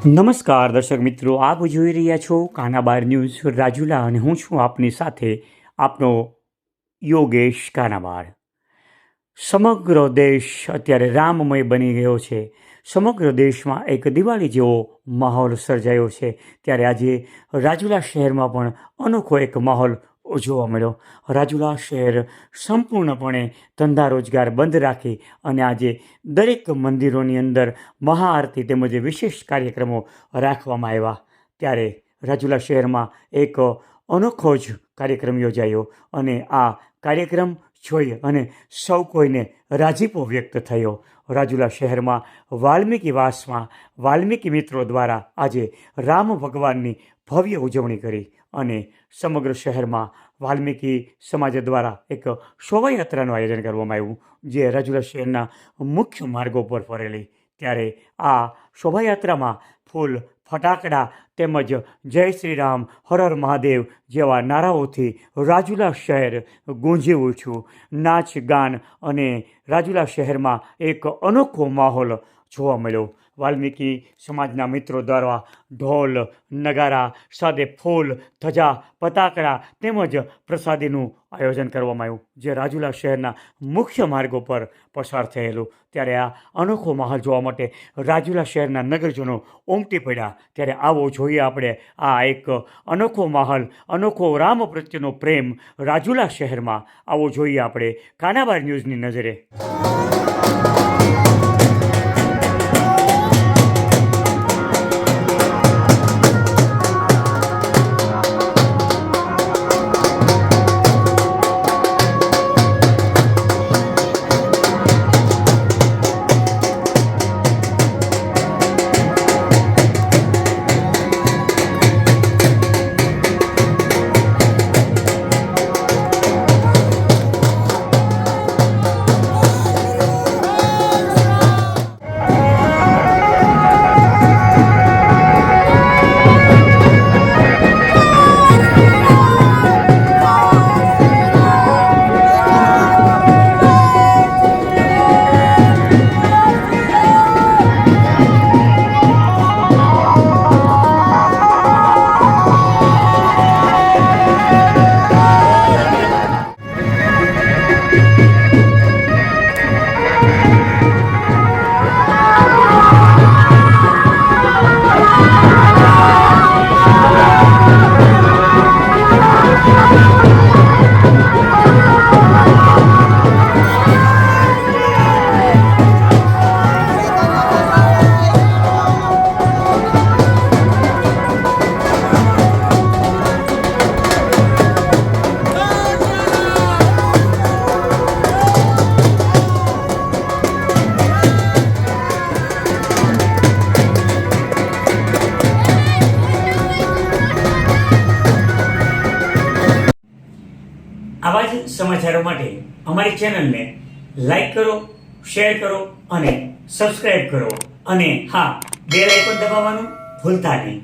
નમસ્કાર દર્શક મિત્રો, આપ જોઈ રહ્યા છો કાનાબાર ન્યૂઝ રાજુલા અને હું છું આપની સાથે આપનો યોગેશ કાનાબાર. સમગ્ર દેશ અત્યારે રામમય બની ગયો છે. સમગ્ર દેશમાં એક દિવાળી જેવો માહોલ સર્જાયો છે. ત્યારે આજે રાજુલા શહેરમાં પણ અનોખો એક માહોલ જોવા મળ્યો. રાજુલા શહેર સંપૂર્ણપણે ધંધા રોજગાર બંધ રાખી અને આજે દરેક મંદિરોની અંદર મહાઆરતી તેમજ વિશેષ કાર્યક્રમો રાખવામાં આવ્યા. ત્યારે રાજુલા શહેરમાં એક અનોખો જ કાર્યક્રમ યોજાયો અને આ કાર્યક્રમ જોઈ અને સૌ કોઈને રાજીપો વ્યક્ત થયો. રાજુલા શહેરમાં વાલ્મીકી વાસમાં વાલ્મીકી મિત્રો દ્વારા આજે રામ ભગવાનની ભવ્ય ઉજવણી કરી અને સમગ્ર શહેરમાં વાલ્મીકી સમાજ દ્વારા એક શોભાયાત્રાનું આયોજન કરવામાં આવ્યું, જે રાજુલા શહેરના મુખ્ય માર્ગો પર ફરેલી. ત્યારે આ શોભાયાત્રામાં ફૂલ, ફટાકડા તેમજ જય શ્રી રામ, હર હર મહાદેવ જેવા નારાઓથી રાજુલા શહેર ગુંજી ઉઠ્યું. નાચ ગાન અને રાજુલા શહેરમાં એક અનોખો માહોલ જોવા મળ્યો. વાલ્મીકી સમાજના મિત્રો દ્વારા ઢોલ, નગારા સાથે ફૂલ, ધજા, પતાકડા તેમજ પ્રસાદીનું આયોજન કરવામાં આવ્યું, જે રાજુલા શહેરના મુખ્ય માર્ગો પર પસાર થયેલું. ત્યારે આ અનોખો માહોલ જોવા માટે રાજુલા શહેરના નગરજનો ઉમટી પડ્યા. ત્યારે આવો જોઈએ આપણે આ એક અનોખો માહોલ, અનોખો રામ પ્રત્યેનો પ્રેમ રાજુલા શહેરમાં. આવો જોઈએ આપણે કાનાબાર ન્યૂઝની નજરે. આવા જ સમાચારો માટે અમારી ચેનલને લાઈક કરો, શેર કરો અને સબસ્ક્રાઈબ કરો. અને હા, બેલ આઇકોન દબાવવાનું ભૂલતા નહીં.